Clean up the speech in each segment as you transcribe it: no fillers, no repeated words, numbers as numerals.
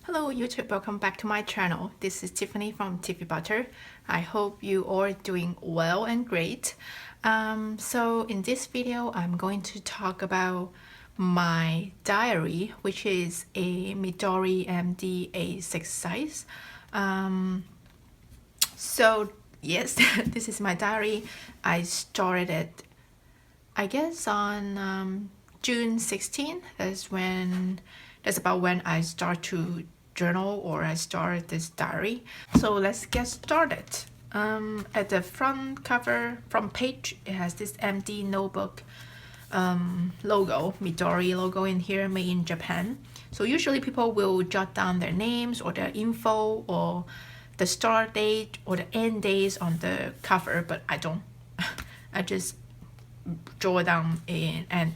Hello YouTube, welcome back to my channel. This is Tiffany from Tiffy Butter. I hope you are doing well and great. So in this video, I'm going to talk about my diary, which is a Midori MD A6 size. So yes, this is my diary. I started it, I guess, on June 16th. That's about when I start to journal, or I start this diary. So let's get started. At the front page, it has this MD notebook logo, Midori logo in here, made in Japan. So usually people will jot down their names or their info or the start date or the end days on the cover, but I don't. I just draw down an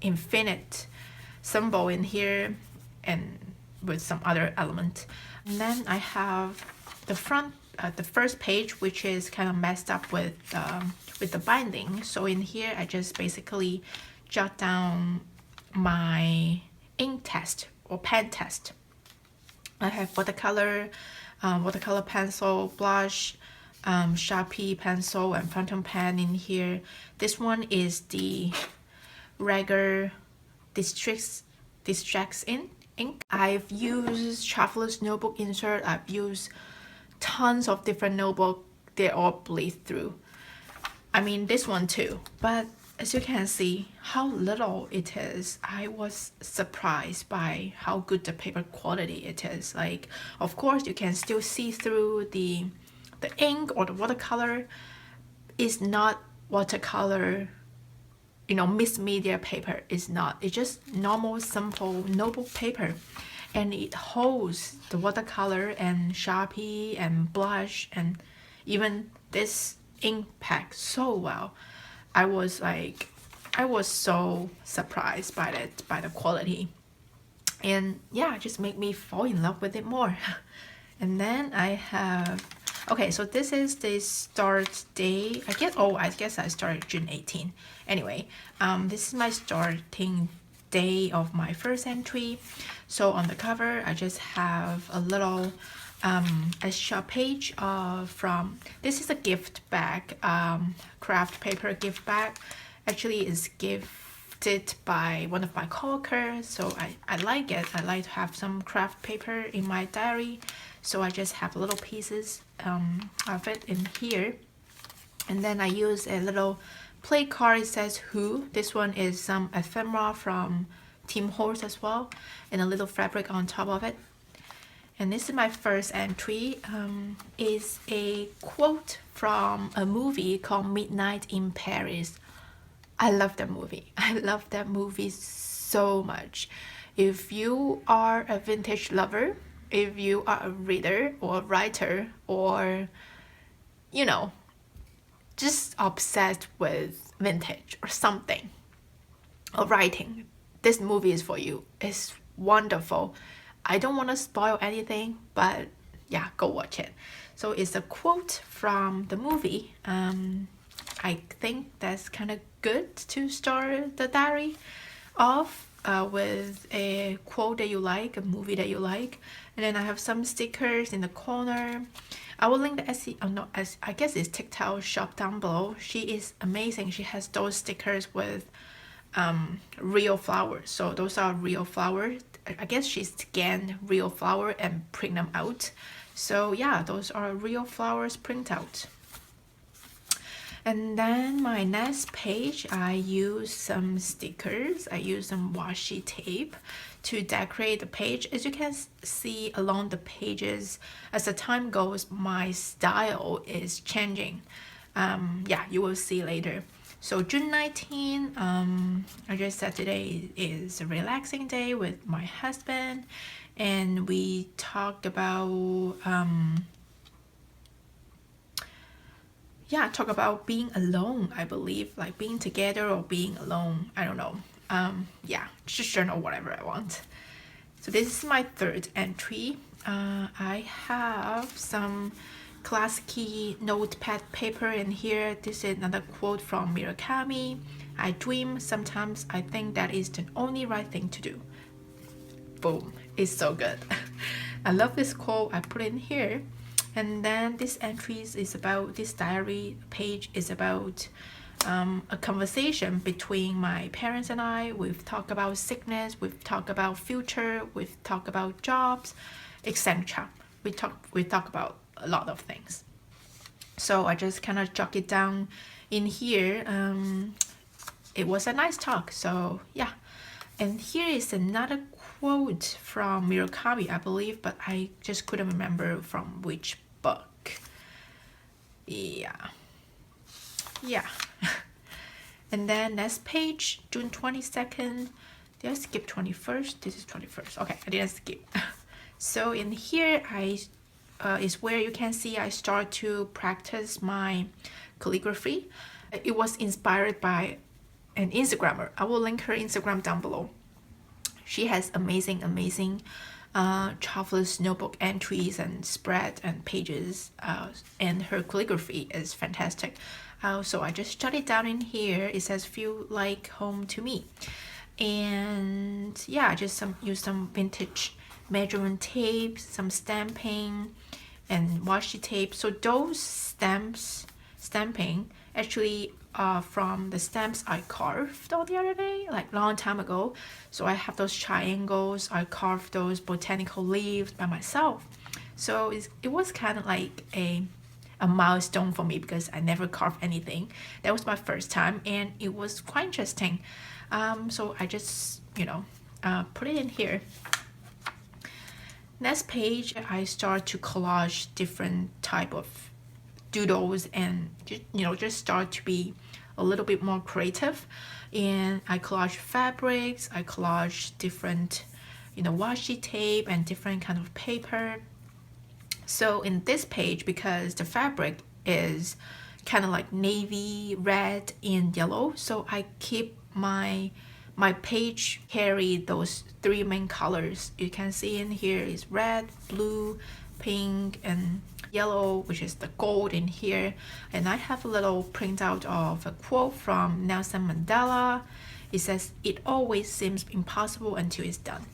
infinite symbol in here and with some other element. And then I have the front, the first page, which is kind of messed up with the binding. So in here, I just basically jot down my ink test or pen test. I have watercolor pencil, blush, Sharpie pencil, and fountain pen in here. This one is the regular Distracts ink. I've used Traveler's notebook insert. I've used tons of different notebook. They all bleed through. I mean this one too. But as you can see how little it is, I was surprised by how good the paper quality it is. Like, of course you can still see through the ink or the watercolor. It's not watercolor, you know, mixed media paper. Is not. It's just normal simple notebook paper, and it holds the watercolor and Sharpie and blush and even this ink pack so well. I was so surprised by it, by the quality, and yeah, it just made me fall in love with it more. And then I have, okay, so this is the start day. I guess I started June 18. Anyway, this is my starting day of my first entry. So on the cover, I just have a little extra page from, this is a gift bag, craft paper gift bag. Actually, it's gifted by one of my coworkers, so I like it. I like to have some craft paper in my diary. So I just have little pieces of it in here. And then I use a little play card. It says Who. This one is some ephemera from Tim Hortons as well, and a little fabric on top of it. And this is my first entry. Is a quote from a movie called Midnight in Paris. I love that movie. I love that movie so much. If you are a vintage lover, if you are a reader or a writer, or, you know, just obsessed with vintage or something, or writing, this movie is for you. It's wonderful. I don't want to spoil anything, but yeah, go watch it. So it's a quote from the movie. I think that's kind of good to start the diary off with a quote that you like, a movie that you like. And then I have some stickers in the corner. I will link the I guess it's TikTok shop down below. She is amazing. She has those stickers with real flowers. So those are real flowers. I guess she scanned real flower and print them out. So yeah, those are real flowers print out. And then my next page, I use some stickers. I use some washi tape to decorate the page. As you can see along the pages, as the time goes, my style is changing. Yeah, you will see later. So June 19, I just said today is a relaxing day with my husband, and we talked about talk about being alone, I believe, like being together or being alone, I don't know. Yeah, just journal whatever I want. So this is my third entry. I have some classic notepad paper in here. This is another quote from Murakami. I dream sometimes. I think that is the only right thing to do. Boom, it's so good. I love this quote, I put it in here. And then this entries is about, this diary page is about a conversation between my parents and I. We've talked about sickness, we've talked about future, we've talked about jobs, etc. We talk about a lot of things. So I just kind of jot it down in here. It was a nice talk, so yeah. And here is another quote from Murakami, I believe, but I just couldn't remember from which book. Yeah. And then next page, June 22nd. Did I skip 21st? This is 21st. Okay, I didn't skip. So in here, is where you can see I start to practice my calligraphy. It was inspired by an Instagrammer. I will link her Instagram down below. She has amazing traveler's notebook entries and spread and pages, and her calligraphy is fantastic. So I just jot it down in here. It says feel like home to me. And yeah, I just use some vintage measurement tape, some stamping, and washi tape. So those stamping actually from the stamps I carved the other day, like long time ago. So I have those triangles. I carved those botanical leaves by myself. So it was kind of like a milestone for me because I never carved anything. That was my first time, and it was quite interesting. So I just put it in here. Next page, I start to collage different type of doodles and just start to be a little bit more creative. And I collage fabrics, I collage different washi tape and different kind of paper. So in this page, because the fabric is kind of like navy, red, and yellow, so I keep my page carry those three main colors. You can see in here is red, blue, pink, and yellow, which is the gold in here. And I have a little printout of a quote from Nelson Mandela. It says, "It always seems impossible until it's done."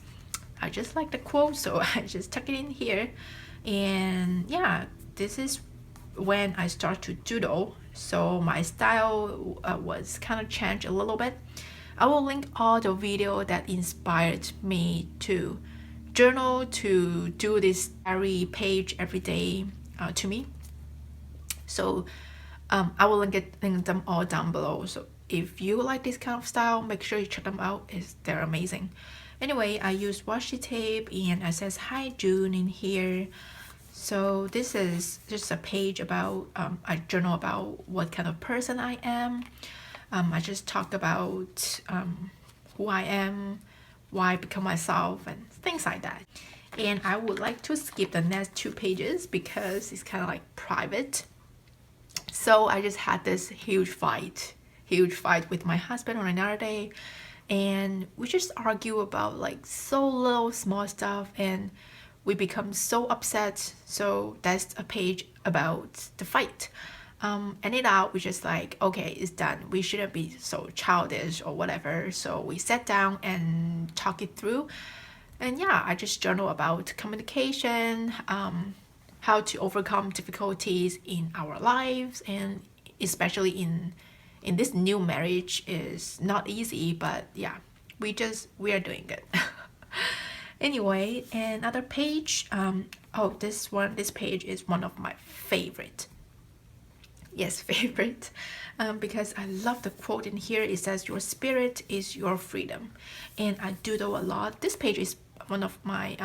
I just like the quote, so I just tuck it in here. And yeah, this is when I start to doodle. So my style was kind of changed a little bit. I will link all the video that inspired me to journal, to do this diary page every day to me. So I will link them all down below. So if you like this kind of style, make sure you check them out. They're amazing. Anyway, I used washi tape and I says "Hi June" in here. So this is just a page about I journal about what kind of person I am. I just talk about who I am, why I become myself, and things like that. And I would like to skip the next 2 pages because it's kind of like private. So I just had this huge fight with my husband on another day, and we just argue about like so little small stuff, and we become so upset. So that's a page about the fight. Ended out, we just like, okay, it's done. We shouldn't be so childish or whatever. So we sat down and talk it through. And yeah, I just journal about communication, how to overcome difficulties in our lives, and especially in this new marriage is not easy, but yeah, we are doing it. Anyway, another page. This page is one of my favorite. Yes, favorite, because I love the quote in here. It says, "Your spirit is your freedom," and I doodle a lot. This page is one of my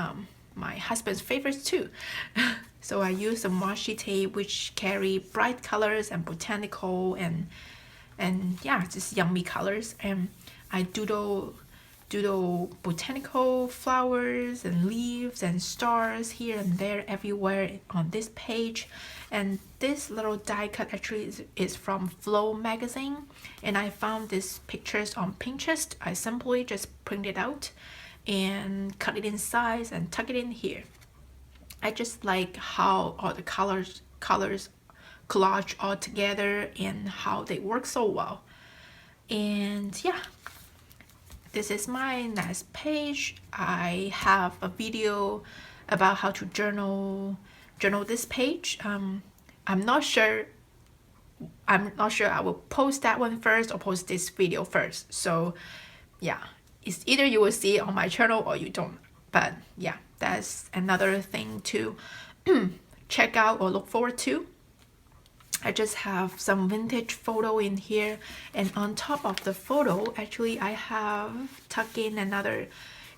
my husband's favorites too. So I use some washi tape which carry bright colors and botanical and yeah, just yummy colors, and I doodle botanical flowers and leaves and stars here and there everywhere on this page. And this little die cut actually is from Flow magazine, and I found these pictures on Pinterest. I simply just print it out and cut it in size and tuck it in here. I just like how all the colors collage all together and how they work so well. And yeah, this is my next page. I have a video about how to journal this page. I'm not sure I will post that one first or post this video first. So yeah, it's either you will see it on my channel or you don't. But yeah, that's another thing to check out or look forward to. I just have some vintage photo in here, and on top of the photo, actually I have tucked in another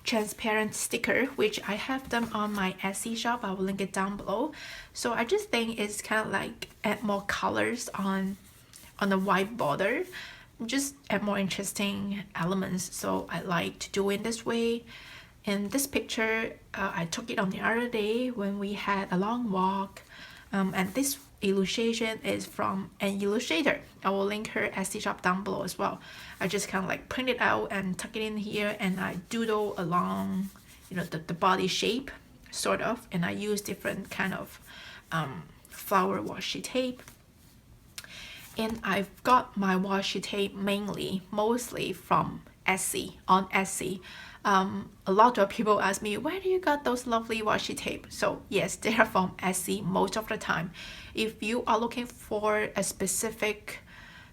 transparent sticker, which I have them on my Etsy shop. I will link it down below. So I just think it's kind of like add more colors on the white border, just add more interesting elements. So I like to do it this way. And this picture, I took it on the other day when we had a long walk, and this illustration is from an illustrator. I will link her Etsy shop down below as well. I just kind of like print it out and tuck it in here, and I doodle along, you know, the body shape sort of, and I use different kind of flower washi tape. And I've got my washi tape mostly from Etsy, on Etsy. A lot of people ask me, where do you got those lovely washi tape? So yes, they are from Etsy most of the time. If you are looking for a specific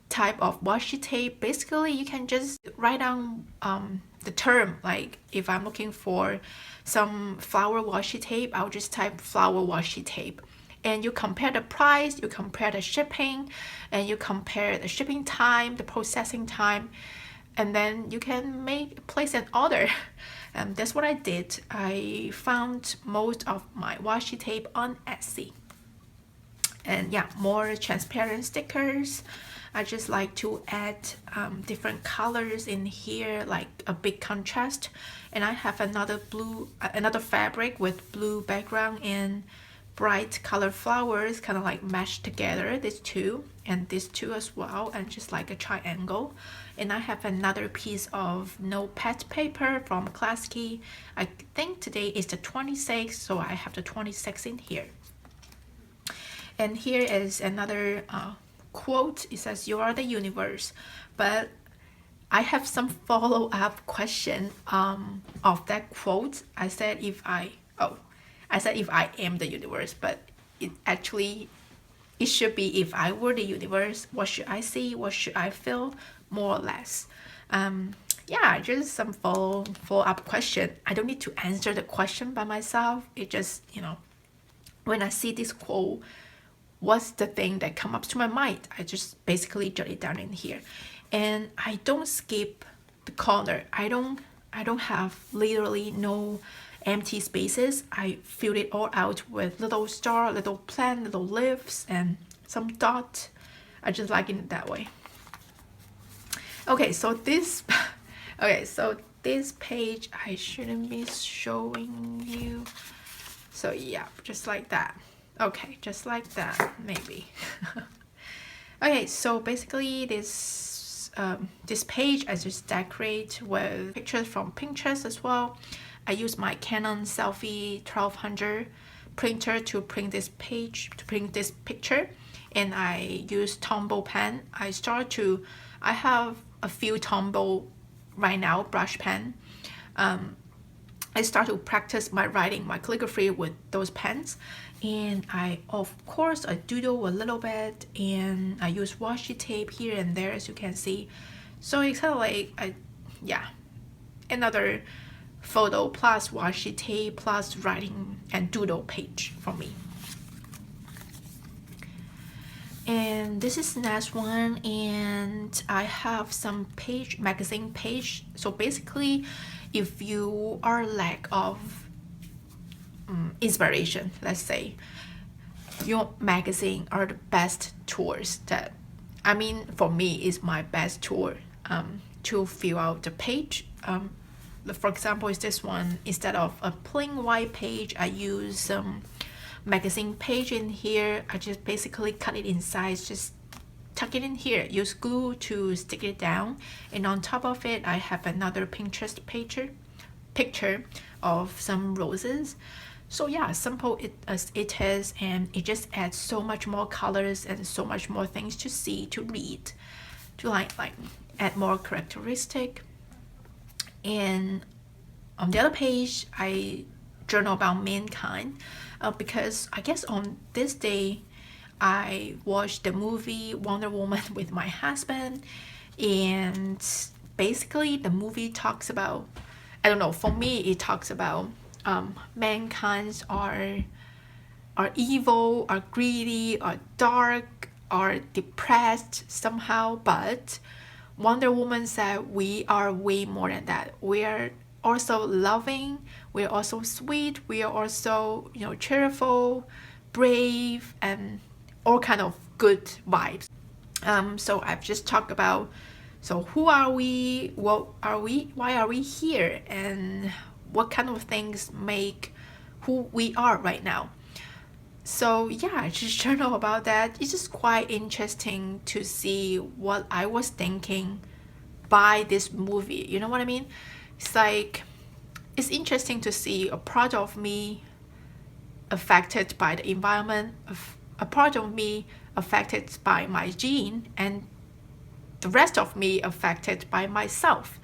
type of washi tape, basically you can just write down the term. Like if I'm looking for some flower washi tape, I'll just type flower washi tape. And you compare the price, you compare the shipping, and you compare the shipping time, the processing time, and then you can place an order. That's what I did. I found most of my washi tape on Etsy. And yeah, more transparent stickers. I just like to add different colors in here, like a big contrast. And I have another fabric with blue background and bright color flowers, kind of like mashed together, these two and these two as well, and just like a triangle. And I have another piece of notepad paper from Classky. I think today is the 26th, so I have the 26 in here. And here is another quote. It says, "You are the universe." But I have some follow-up question of that quote. I said if I am the universe, but it should be if I were the universe, what should I see? What should I feel? More or less. Yeah, just some follow-up question. I don't need to answer the question by myself. It just, you know, when I see this quote, what's the thing that comes up to my mind? I just basically jot it down in here. And I don't skip the corner. I don't have literally no empty spaces. I filled it all out with little star, little plant, little leaves, and some dot. I just like it that way. Okay, so this page I shouldn't be showing you. So yeah, just like that. Okay, just like that, maybe. Okay, so basically this page I just decorate with pictures from Pinterest as well. I use my Canon Selfie 1200 printer to print this picture, and I use Tombow pen. I have a few Tombow right now, brush pen. I start to practice my writing, my calligraphy with those pens, and of course I doodle a little bit, and I use washi tape here and there, as you can see. So it's kind of like another photo plus washi tape plus writing and doodle page for me. And this is the next one, and I have some magazine page. So basically, if you are lack of inspiration, let's say, your magazine are the best tools that, I mean, for me is my best tool to fill out the page. For example, is this one. Instead of a plain white page, I use some magazine page in here. I just basically cut it in size, just tuck it in here, use glue to stick it down, and on top of it I have another Pinterest picture of some roses. So yeah, simple as it is, and it just adds so much more colors and so much more things to see, to read, to like add more characteristic. And on the other page, I journal about mankind, because I guess on this day, I watched the movie Wonder Woman with my husband, and basically the movie talks about, I don't know, for me it talks about mankind are evil, are greedy, are dark, are depressed somehow, but Wonder Woman said we are way more than that. We are also loving, we are also sweet, we are also, cheerful, brave, and all kind of good vibes. So I've just talked about, so who are we, what are we, why are we here, and what kind of things make who we are right now. So yeah, I just journal about that. It's just quite interesting to see what I was thinking by this movie. You know what I mean? It's like, it's interesting to see a part of me affected by the environment, a part of me affected by my gene, and the rest of me affected by myself.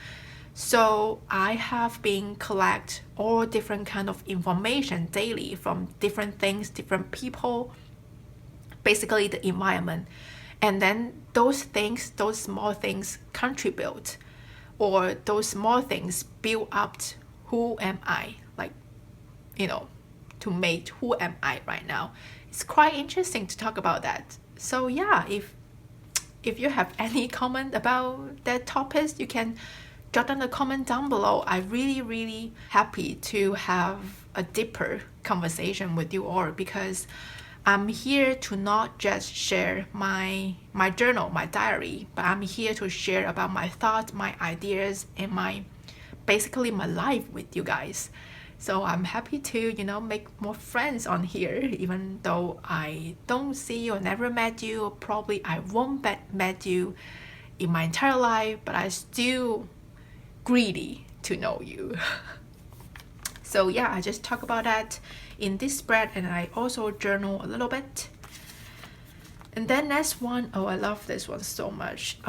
So I have been collect all different kind of information daily from different things, different people, basically the environment. And then those things, those small things contribute, or those small things build up who am I, like, to make who am I right now. It's quite interesting to talk about that. So yeah, if you have any comment about that topic, you can jot down a comment down below. I'm really happy to have a deeper conversation with you all, because I'm here to not just share my journal, my diary, but I'm here to share about my thoughts, my ideas, and basically my life with you guys. So I'm happy to, make more friends on here, even though I don't see you or never met you. Probably I won't met you in my entire life, but I still greedy to know you. So yeah, I just talk about that in this spread, and I also journal a little bit. And then next one, oh, I love this one so much.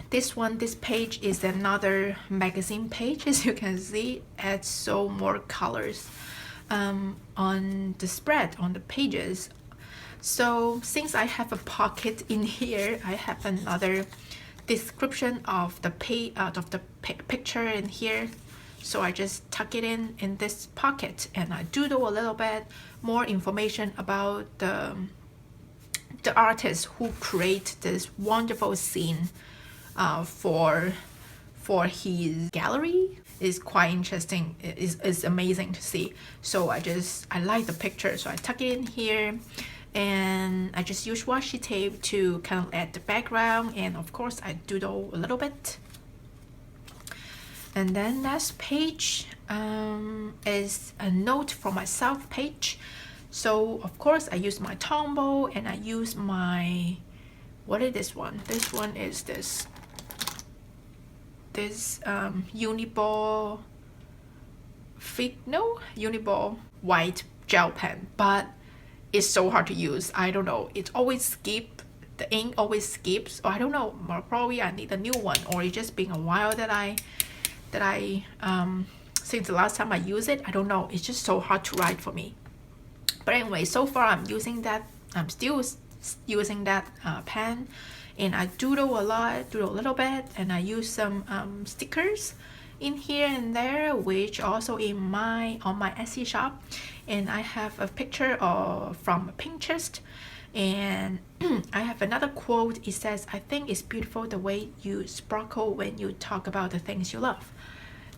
This page is another magazine page. As you can see, adds so more colors on the spread, on the pages. So since I have a pocket in here, I have another description of the picture in here. So I just tuck it in this pocket, and I doodle a little bit more information about the artist who create this wonderful scene for his gallery. Is quite interesting. It's amazing to see. So I like the picture, so I tuck it in here, and I just use washi tape to kind of add the background, and of course I doodle a little bit. And then next page is a note for myself page. So of course I use my Tombow, and I use my, what is this one? This one is this Uniball Uniball white gel pen, but it's so hard to use. I don't know, it always skips. The ink always skips, or I don't know, probably I need a new one, or it's just been a while that I since the last time I used it. I don't know, it's just so hard to write for me. But anyway, so far I'm still using that pen, and I doodle a little bit, and I use some stickers in here and there, which also on my Etsy shop. And I have a picture from Pinterest, and I have another quote. It says, "I think it's beautiful the way you sparkle when you talk about the things you love."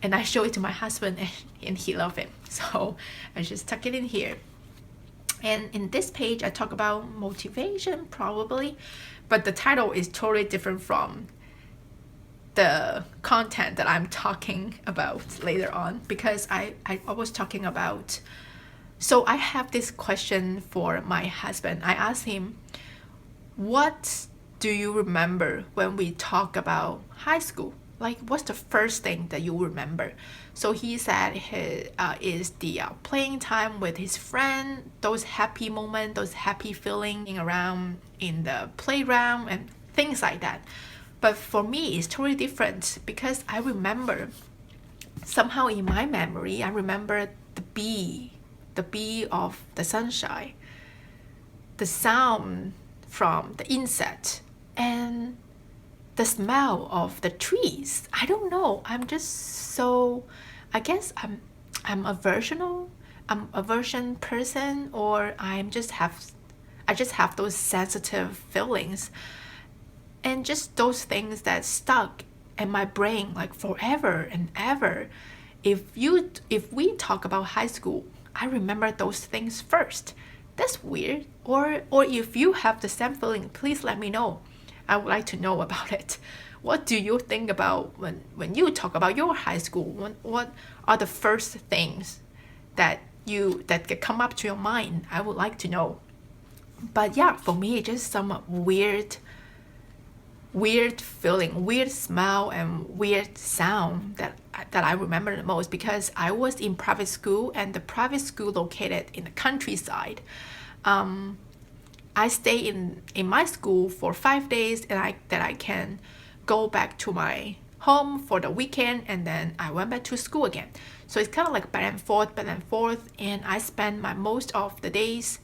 And I show it to my husband, and he loved it. So I just tuck it in here. And in this page, I talk about motivation, probably, but the title is totally different from the content that I'm talking about later on, because I was talking about, so I have this question for my husband. I asked him, what do you remember when we talk about high school? Like, what's the first thing that you remember? So he said is the playing time with his friend, those happy moments, those happy feeling around in the playground and things like that. But for me, it's totally different because I remember, somehow in my memory, I remember the bee of the sunshine, the sound from the insect, and the smell of the trees. I don't know. I'm just so, I guess I'm a version person, or I just have those sensitive feelings, and just those things that stuck in my brain like forever and ever. If we talk about high school, I remember those things first. That's weird. Or if you have the same feeling, please let me know. I would like to know about it. What do you think about when you talk about your high school? What are the first things that come up to your mind? I would like to know. But yeah, for me, it's just some weird feeling, weird smell, and weird sound that I remember the most, because I was in private school, and the private school located in the countryside. I stay in my school for 5 days, and I can go back to my home for the weekend, and then I went back to school again. So it's kind of like back and forth, and I spend most of the days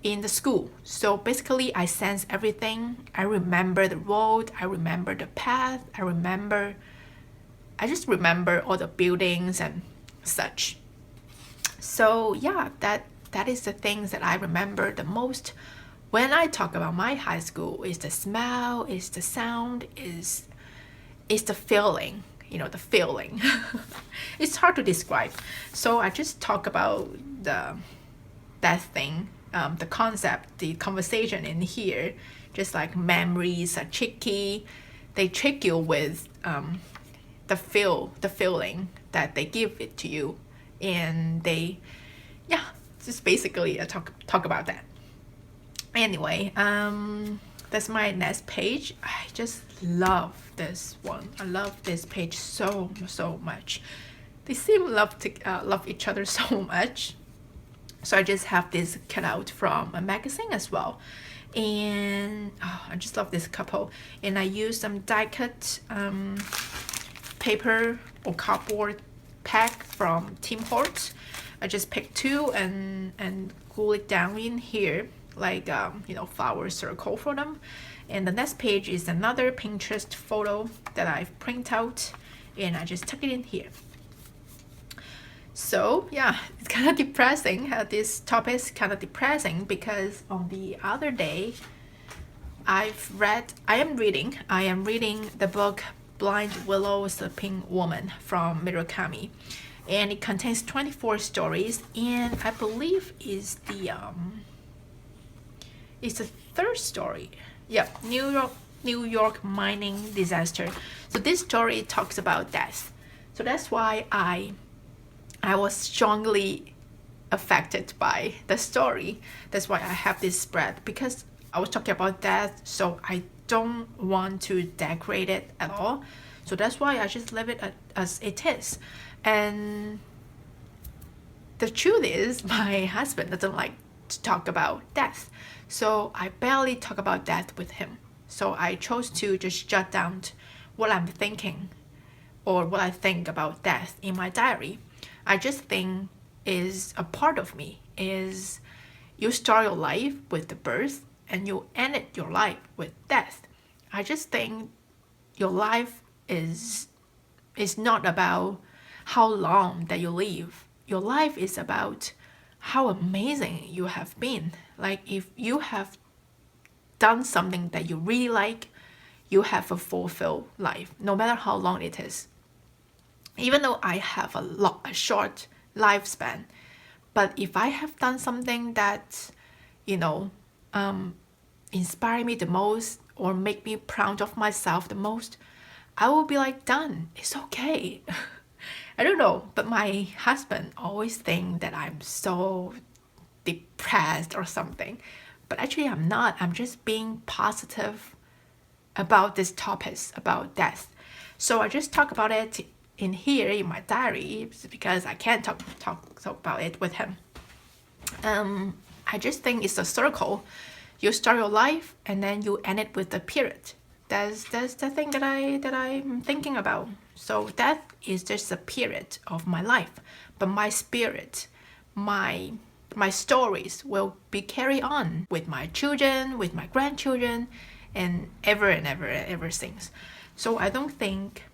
in the school. So basically, I sense everything. I remember the road, I remember the path, I just remember all the buildings and such. So yeah, that is the things that I remember the most when I talk about my high school. Is the smell, is the sound, is the feeling, the feeling. It's hard to describe. So I just talk about that thing, the concept, the conversation in here. Just like memories are tricky. They trick you with the feeling that they give it to you. And just basically talk about that. Anyway, that's my next page. I just love this one. I love this page so much. They seem love each other so much. So I just have this cut out from a magazine as well. And I just love this couple. And I use some die cut paper or cardboard pack from Tim Hortons. I just picked 2 and glue it down in here, like flower circle for them. And the next page is another Pinterest photo that I've print out, and I just tuck it in here. So yeah, it's kind of depressing. This topic is kind of depressing because on the other day, I am reading the book Blind Willow Sleeping Woman from Murakami, and it contains 24 stories, and I believe is the third story. Yeah, New York mining disaster. So this story talks about death. So that's why I was strongly affected by the story. That's why I have this spread, because I was talking about death, so I don't want to decorate it at all. So that's why I just leave it as it is. And the truth is, my husband doesn't like to talk about death, so I barely talk about death with him. So I chose to just jot down what I'm thinking, or what I think about death in my diary. I just think is a part of me, is you start your life with the birth and you end your life with death. I just think your life is not about how long that you live. Your life is about how amazing you have been. Like if you have done something that you really like, you have a fulfilled life, no matter how long it is. Even though I have a short lifespan, but if I have done something that, inspire me the most or make me proud of myself the most, I will be like, done. It's okay. I don't know, but my husband always think that I'm so depressed or something. But actually I'm not. I'm just being positive about this topic, about death. So I just talk about it in here in my diary because I can't talk about it with him. I just think it's a circle. You start your life and then you end it with a period. that's the thing that I'm thinking about. So death is just a period of my life, but my spirit, my stories will be carried on with my children, with my grandchildren, and ever since. So I don't think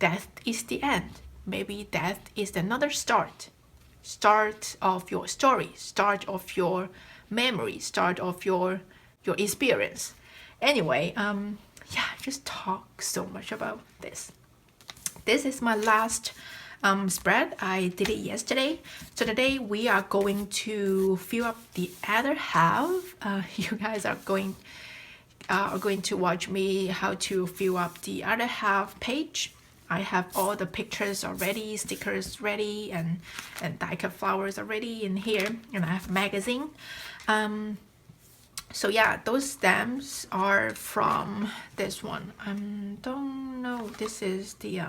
death is the end. Maybe death is another start of your story, start of your memory, start of your experience. Anyway, yeah, I just talk so much about this. This is my last spread. I did it yesterday. So today we are going to fill up the other half. You guys are going to watch me how to fill up the other half page. I have all the pictures already, stickers ready, and die-cut flowers already in here, and I have a magazine. So yeah, those stamps are from this one. Don't know. This is the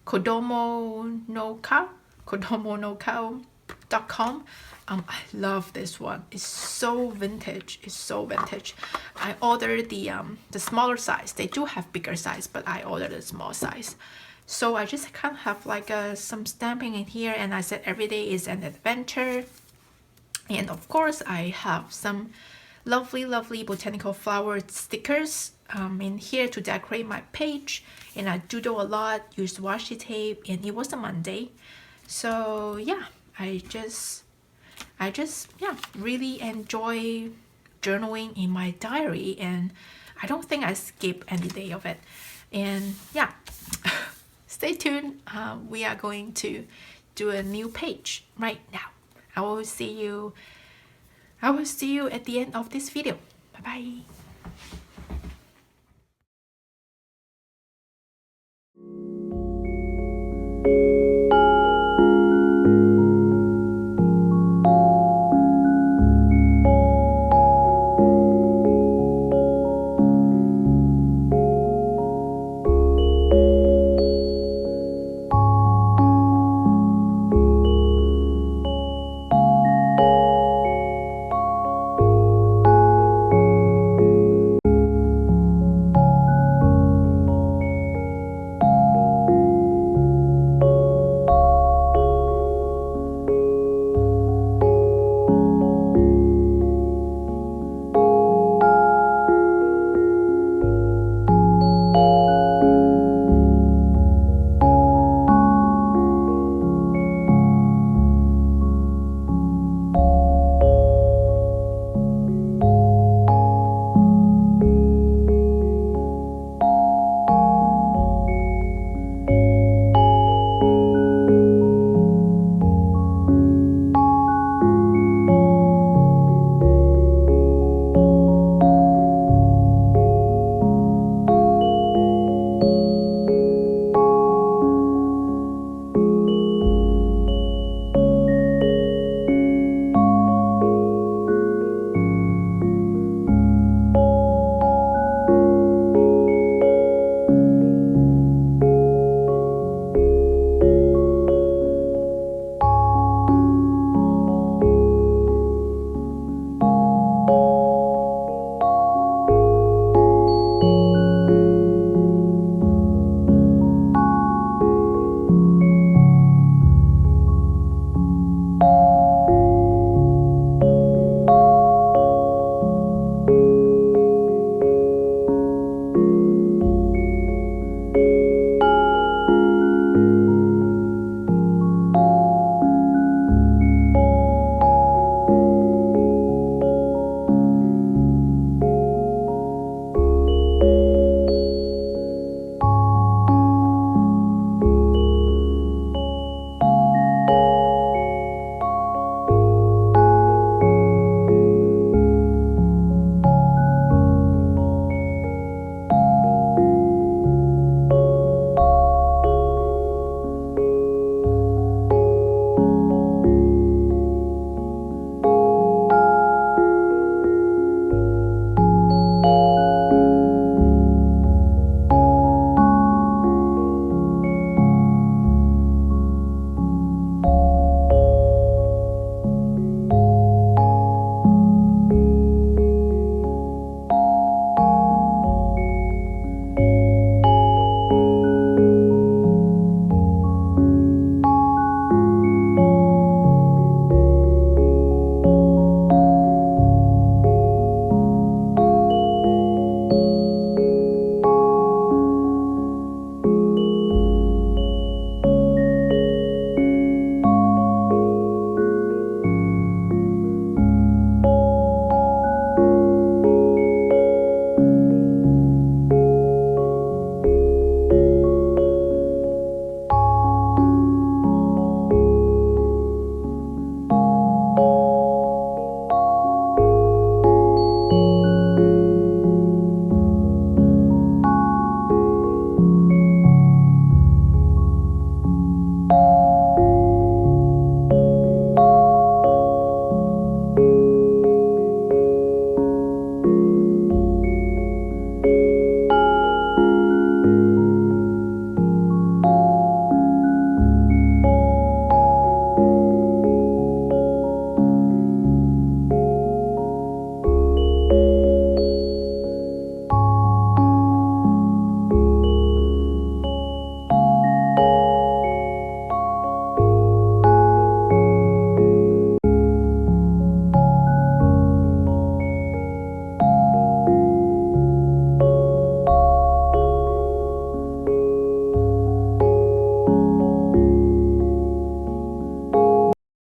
Kodomo no Kao.com. I love this one. It's so vintage. It's so vintage. I ordered the smaller size. They do have bigger size, but I ordered a small size. So I just kind of have like some stamping in here, and I said every day is an adventure. And of course, I have some lovely botanical flower stickers in here to decorate my page. And I doodle a lot, used washi tape, and it was a Monday. So yeah, I just really enjoy journaling in my diary, and I don't think I skip any day of it. And yeah, stay tuned. We are going to do a new page right now. I will see you at the end of this video. Bye bye.